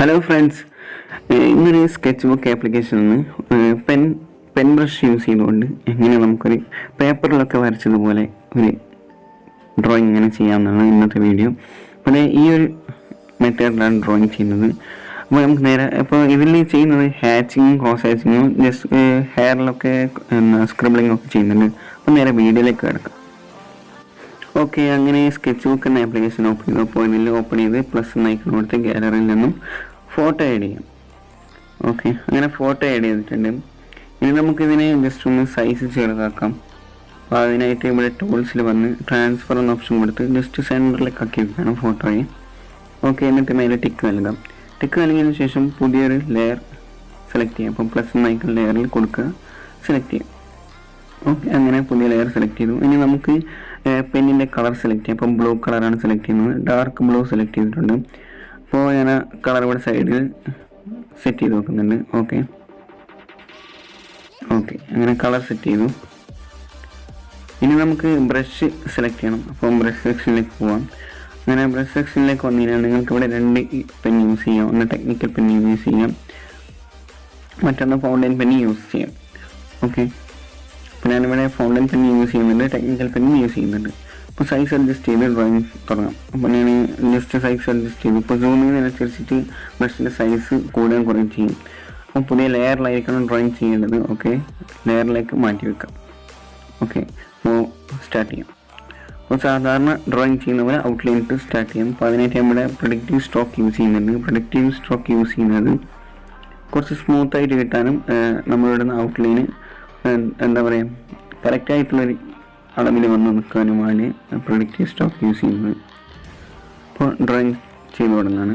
Hello friends, ഇന്നൊരു sketch book ആപ്ലിക്കേഷനിൽ നിന്ന് പെൻ ബ്രഷ് യൂസ് ചെയ്തുകൊണ്ട് എങ്ങനെ നമുക്കൊരു പേപ്പറിലൊക്കെ വരച്ചതുപോലെ ഒരു ഡ്രോയിങ് ഇങ്ങനെ ചെയ്യാമെന്നാണ് ഇന്നത്തെ വീഡിയോ. അപ്പോൾ ഈ ഒരു മെത്തേഡിലാണ് ഡ്രോയിങ് ചെയ്യുന്നത്. അപ്പോൾ നമുക്ക് നേരെ ഇപ്പോൾ ഇതിൽ ചെയ്യുന്നത് ഹാച്ചിങ്ങും ക്രോസ് ഹാച്ചിങ്ങും ജസ്റ്റ് ഹെയറിലൊക്കെ സ്ക്രിബിളിങ്ങും ഒക്കെ ചെയ്യുന്നുണ്ട്. അപ്പോൾ നേരെ വീഡിയോയിലേക്ക് കിടക്കാം. ഓക്കെ, അങ്ങനെ സ്കെച്ച് ബുക്ക് എന്ന ആപ്ലിക്കേഷൻ ഓപ്പൺ ചെയ്തു. അപ്പോൾ ഇതിൽ ഓപ്പൺ ചെയ്ത് പ്ലസ് എന്ന ഐക്കൺ കൊടുത്ത് ഗാലറിയിൽ നിന്നും ഫോട്ടോ ആഡ് ചെയ്യാം. ഓക്കെ, അങ്ങനെ ഫോട്ടോ ആഡ് ചെയ്തിട്ടുണ്ട്. ഇനി നമുക്കിതിനെ ജസ്റ്റ് ഒന്ന് സൈസ് ചെറുതാക്കാം. അപ്പോൾ അതിനായിട്ട് ഇവിടെ ടൂൾസിൽ വന്ന് ട്രാൻസ്ഫർ എന്ന ഓപ്ഷൻ കൊടുത്ത് ജസ്റ്റ് സെൻറ്ററിലേക്ക് ആക്കി വെക്കണം ഫോട്ടോയെ. ഓക്കെ, എന്നിട്ട് മേലെ ടിക്ക് നൽകാം. ടിക്ക് നൽകിയതിന് ശേഷം പുതിയൊരു ലെയർ സെലക്ട് ചെയ്യാം. അപ്പം പ്ലസ് എന്ന ഐക്കൺ ലെയറിൽ കൊടുക്കുക, സെലക്ട് ചെയ്യാം. ഓക്കെ, അങ്ങനെ പുതിയ ലെയർ സെലക്ട് ചെയ്തു. ഇനി നമുക്ക് പെന്നിൻ്റെ കളർ സെലക്ട് ചെയ്യാം. അപ്പം ബ്ലൂ കളറാണ് സെലക്ട് ചെയ്യുന്നത്. ഡാർക്ക് ബ്ലൂ സെലക്ട് ചെയ്തിട്ടുണ്ട്. അപ്പോൾ ഞാൻ കളർ ഇവിടെ സൈഡിൽ സെറ്റ് ചെയ്ത് വെക്കുന്നുണ്ട്. ഓക്കെ, അങ്ങനെ കളർ സെറ്റ് ചെയ്തു. ഇനി നമുക്ക് ബ്രഷ് സെലക്ട് ചെയ്യണം. അപ്പം ബ്രഷ് സെക്ഷനിലേക്ക് പോവാം. അങ്ങനെ ബ്രഷ് സെക്ഷനിലേക്ക് വന്നു കഴിഞ്ഞാൽ നിങ്ങൾക്ക് ഇവിടെ 2 പെൻ യൂസ് ചെയ്യാം. ഒന്ന് ടെക്നിക്കൽ പെൻ യൂസ് ചെയ്യാം, മറ്റൊന്ന് ഫൗണ്ടൻ പെൻ യൂസ് ചെയ്യാം. ഓക്കെ, അപ്പോൾ ഞാനിവിടെ ഫൗണ്ടൻ പെൻ യൂസ് ചെയ്യുന്നുണ്ട്, ടെക്നിക്കൽ പെൻ യൂസ് ചെയ്യുന്നുണ്ട്. അപ്പോൾ സൈസ് അഡ്ജസ്റ്റ് ചെയ്ത് ഡ്രോയിങ് തുടങ്ങാം. അപ്പോൾ ഞാൻ ജസ്റ്റ് സൈസ് അഡ്ജസ്റ്റ് ചെയ്തു. ഇപ്പോൾ സൂം ചെയ്യുന്നതിനനുസരിച്ചിട്ട് ബ്രഷിൻ്റെ സൈസ് കൂടുകയും കുറയും ചെയ്യും. അപ്പോൾ പുതിയ ലെയറിലായിരിക്കണം ഡ്രോയിങ് ചെയ്യേണ്ടത്. ഓക്കെ, ലെയറിലേക്ക് മാറ്റി വെക്കാം. ഓക്കെ, അപ്പോൾ സ്റ്റാർട്ട് ചെയ്യാം. അപ്പോൾ സാധാരണ ഡ്രോയിങ് ചെയ്യുന്ന പോലെ ഔട്ട്ലൈൻ ഇട്ട് സ്റ്റാർട്ട് ചെയ്യാം. അപ്പോൾ അതിനായിട്ട് നമ്മുടെ പ്രൊഡക്റ്റീവ് സ്ട്രോക്ക് യൂസ് ചെയ്യുന്നുണ്ട്. പ്രൊഡക്റ്റീവ് സ്ട്രോക്ക് യൂസ് ചെയ്യുന്നത് കുറച്ച് സ്മൂത്തായിട്ട് കിട്ടാനും നമ്മളിടുന്ന ഔട്ട്ലൈന് എന്താ പറയുക കറക്റ്റായിട്ടുള്ളൊരു അളവിൽ വന്ന് നിൽക്കാനുമാണ് പ്രൊഡക്റ്റീവ് സ്ട്രോക്ക് യൂസ് ചെയ്യുന്നത്. അപ്പോൾ ഡ്രോയിങ് ചെയ്ത് തുടങ്ങാണ്.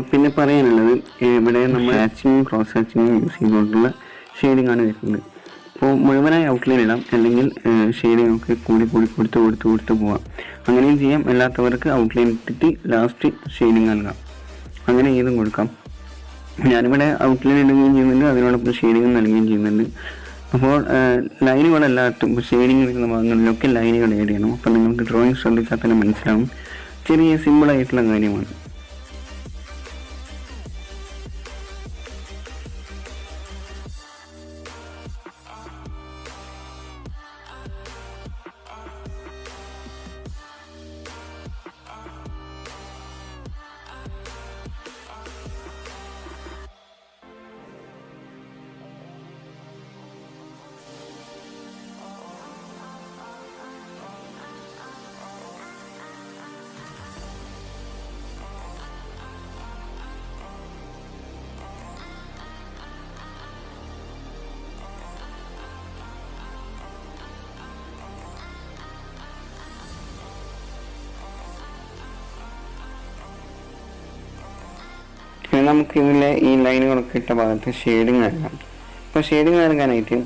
പിന്നെ പറയാനുള്ളത്, ഇവിടെ നമ്മൾ ഹാച്ചിങ്ങും ക്രോസ് ഹാച്ചിങ്ങും യൂസ് ചെയ്തുകൊണ്ടുള്ള ഷെയ്ഡിങ് ആണ് വരുന്നത്. അപ്പോൾ മുഴുവനായി ഔട്ട്ലൈൻ ഇടാം, അല്ലെങ്കിൽ ഷെയ്ഡിങ് ഒക്കെ കൂടി കൊടുത്ത് പോവാം. അങ്ങനെയും ചെയ്യാം. അല്ലാത്തവർക്ക് ഔട്ട്ലൈൻ ഇട്ടിട്ട് ലാസ്റ്റ് ഷെയ്ഡിങ് നൽകാം. അങ്ങനെ ചെയ്തും കൊടുക്കാം. ഞാനിവിടെ ഔട്ട്ലൈൻ ഇടുകയും ചെയ്യുന്നുണ്ട്, അതിനോടൊപ്പം ഷെയ്ഡിങ് നൽകുകയും ചെയ്യുന്നുണ്ട്. അപ്പോൾ ലൈനുകളെല്ലാത്തും ഷെയ്ഡിങ് എടുക്കുന്ന ഭാഗങ്ങളിലൊക്കെ ലൈനുകൾ ആഡ് ചെയ്യണം. അപ്പോൾ നിങ്ങൾക്ക് ഡ്രോയിങ് ശ്രദ്ധിച്ചാൽ തന്നെ മനസ്സിലാവും. ചെറിയ സിമ്പിളായിട്ടുള്ള കാര്യമാണ്. നമുക്ക് ഇതിലെ ഈ ലൈനുകളൊക്കെ ഇട്ട ഭാഗത്ത് ഷെയ്ഡിങ് നൽകാം. അപ്പോൾ ഷെയ്ഡിങ് നൽകാനായിട്ട്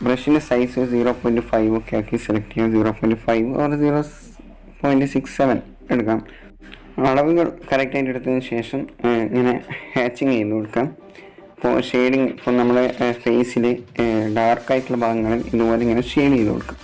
ബ്രഷിൻ്റെ സൈസ് 0.5 ഒക്കെ ആക്കി സെലക്ട് ചെയ്യാം. 0.5 ഓർ 0.67 എടുക്കാം. അളവുകൾ കറക്റ്റായിട്ട് എടുത്തതിന് ശേഷം ഇങ്ങനെ ഹാച്ചിങ് ചെയ്ത് കൊടുക്കാം. അപ്പോൾ ഷെയ്ഡിങ് ഇപ്പോൾ നമ്മുടെ ഫേസിൽ ഡാർക്കായിട്ടുള്ള ഭാഗങ്ങളിൽ ഇതുപോലെ ഇങ്ങനെ ഷെയ്ഡ് ചെയ്ത് കൊടുക്കാം.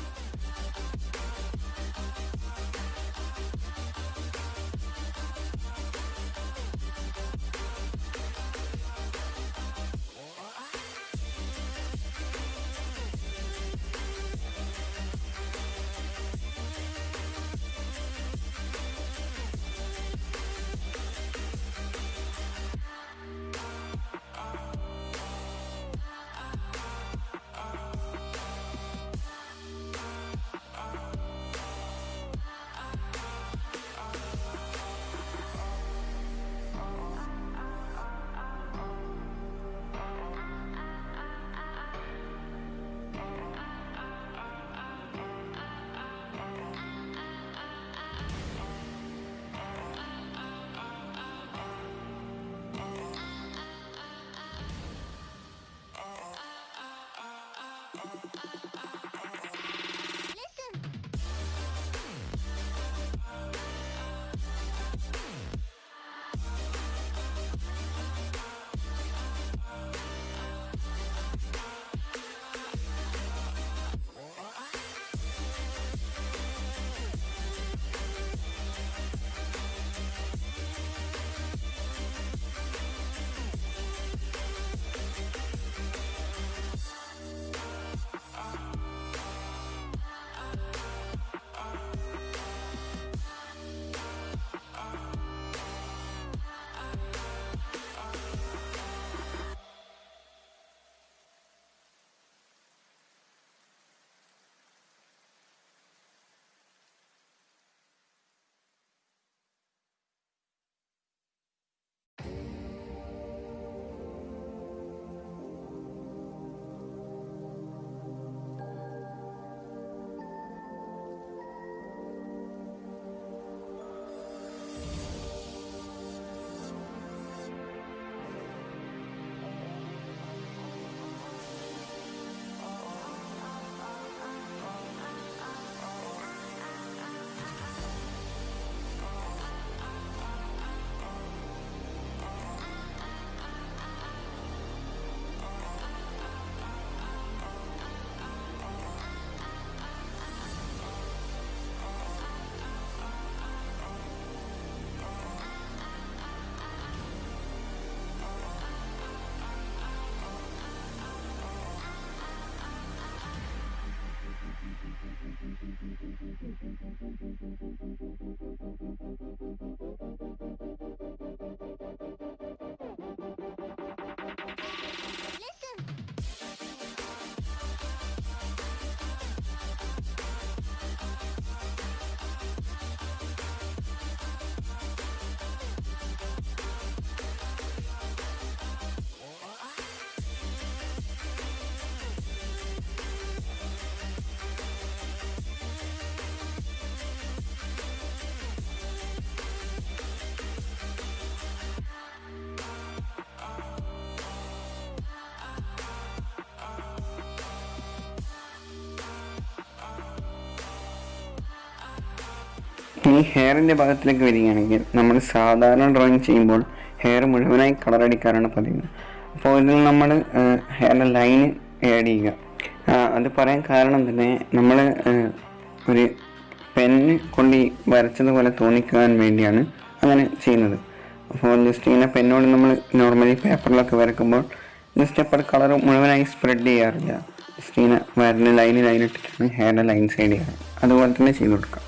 ഇനി ഹെയറിൻ്റെ ഭാഗത്തിലേക്ക് വരികയാണെങ്കിൽ നമ്മൾ സാധാരണ ഡ്രോയിങ് ചെയ്യുമ്പോൾ ഹെയർ മുഴുവനായി കളറടിക്കാറാണ് പതിവ്. അപ്പോൾ ഇതിൽ നമ്മൾ ഹെയറിൻ്റെ ലൈന് ആഡ് ചെയ്യുക. അത് പറയാൻ കാരണം തന്നെ നമ്മൾ ഒരു പെന്ന് കൊണ്ട് വരച്ചതുപോലെ തോന്നിക്കാൻ വേണ്ടിയാണ് അങ്ങനെ ചെയ്യുന്നത്. അപ്പോൾ ജസ്റ്റ് ഇങ്ങനെ പെന്നോട് നമ്മൾ നോർമലി പേപ്പറിലൊക്കെ വരക്കുമ്പോൾ ജസ്റ്റ് അപ്പോൾ കളർ മുഴുവനായി സ്പ്രെഡ് ചെയ്യാറില്ല. ജസ്റ്റ് ഇങ്ങനെ വരൻ്റെ ലൈനിട്ടിട്ടാണ് ഹെയറിൻ്റെ ലൈൻ സൈഡ് ചെയ്യാറ്. അതുപോലെ തന്നെ ചെയ്ത് കൊടുക്കാം.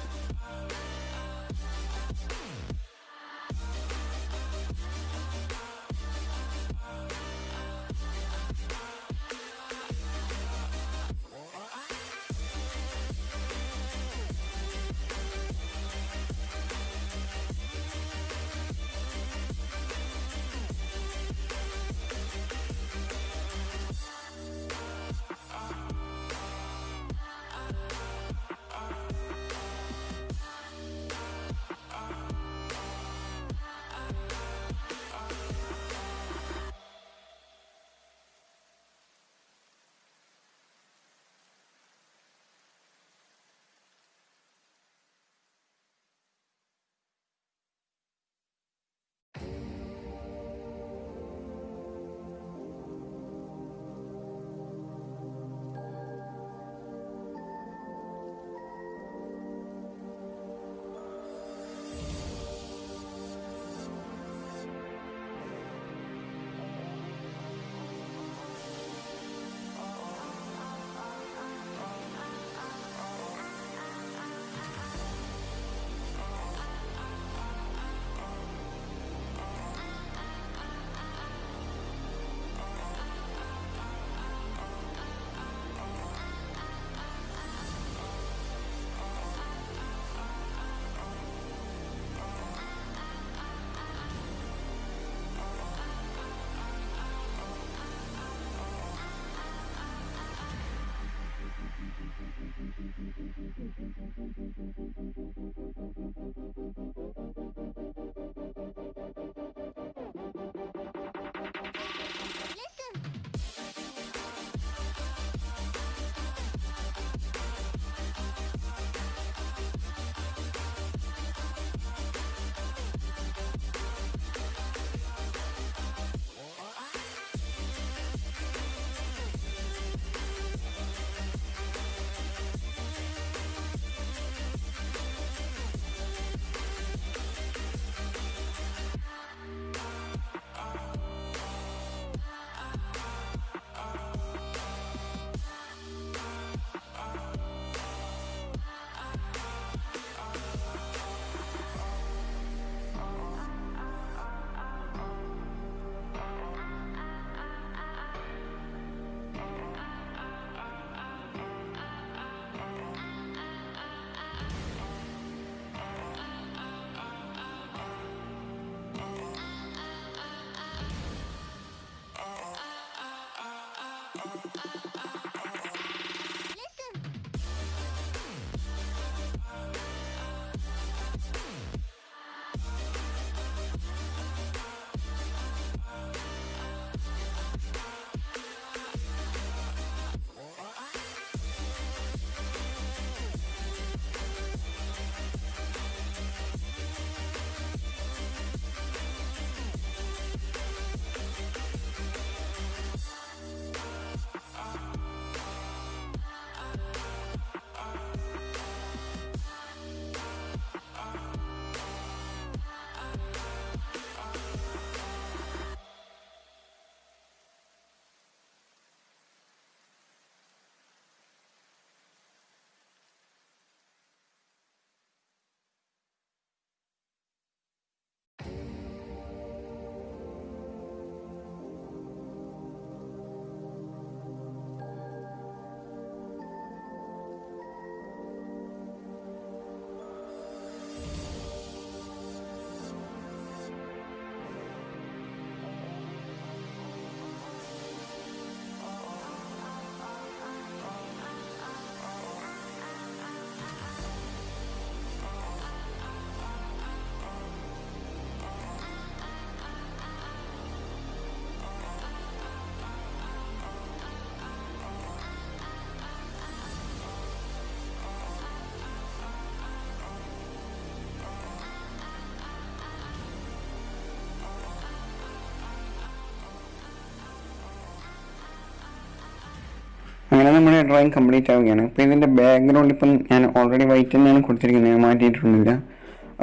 അങ്ങനെ നമ്മുടെ ഡ്രോയിങ് കംപ്ലീറ്റ് ആവുകയാണ്. ഇപ്പോൾ ഇതിൻ്റെ ബാക്ക്ഗ്രൗണ്ട് ഇപ്പം ഞാൻ ഓൾറെഡി വൈറ്റ് തന്നെയാണ് കൊടുത്തിരിക്കുന്നത്, ഞാൻ മാറ്റിയിട്ടൊന്നുമില്ല.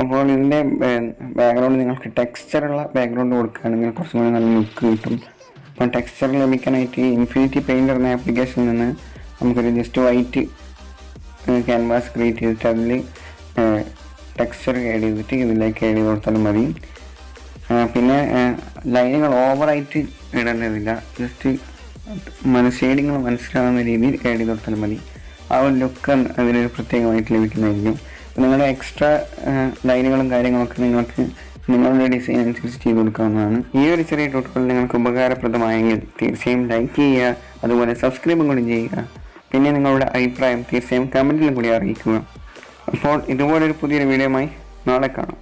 അപ്പോൾ ഇതിൻ്റെ ബാക്ക്ഗ്രൗണ്ട് നിങ്ങൾക്ക് ടെക്സ്ചറുള്ള ബാക്ക്ഗ്രൗണ്ട് കൊടുക്കുകയാണെങ്കിൽ കുറച്ചും കൂടി നല്ല ലുക്ക് കിട്ടും. അപ്പം ടെക്സ്ചർ ലഭിക്കാനായിട്ട് ഇൻഫിനിറ്റി പെയിൻറ്റർ എന്ന ആപ്ലിക്കേഷനിൽ നിന്ന് നമുക്കൊരു ജസ്റ്റ് വൈറ്റ് ക്യാൻവാസ് ക്രിയേറ്റ് ചെയ്തിട്ട് അതിൽ ടെക്സ്ചർ ആഡ് ചെയ്തിട്ട് ഇതിലേക്ക് ആഡ് ചെയ്ത് കൊടുത്താലും മതി. പിന്നെ ലൈനുകൾ ഓവറായിട്ട് ഇടേണ്ടതില്ല, ജസ്റ്റ് ഷെയ്ഡിങ്ങൾ മനസ്സിലാകുന്ന രീതിയിൽ ആഡ് ചെയ്ത് കൊടുത്താലും മതി. ആ ഒരു ലുക്ക് അതിനൊരു പ്രത്യേകമായിട്ട് ലഭിക്കുന്നതായിരിക്കും. നിങ്ങളുടെ എക്സ്ട്രാ ലൈനുകളും കാര്യങ്ങളൊക്കെ നിങ്ങൾക്ക് നിങ്ങളുടെ ഡിസൈൻ അനുസരിച്ച് ചെയ്ത് കൊടുക്കാവുന്നതാണ്. ഈ ഒരു ചെറിയ ട്യൂട്ടോറിയൽ നിങ്ങൾക്ക് ഉപകാരപ്രദമായെങ്കിൽ തീർച്ചയായും ലൈക്ക് ചെയ്യുക, അതുപോലെ സബ്സ്ക്രൈബും കൂടി ചെയ്യുക. പിന്നെ നിങ്ങളുടെ അഭിപ്രായം തീർച്ചയായും കമൻറ്റിലും കൂടി അറിയിക്കുക. അപ്പോൾ ഇതുപോലൊരു പുതിയൊരു വീഡിയോയുമായി നാളെ കാണാം.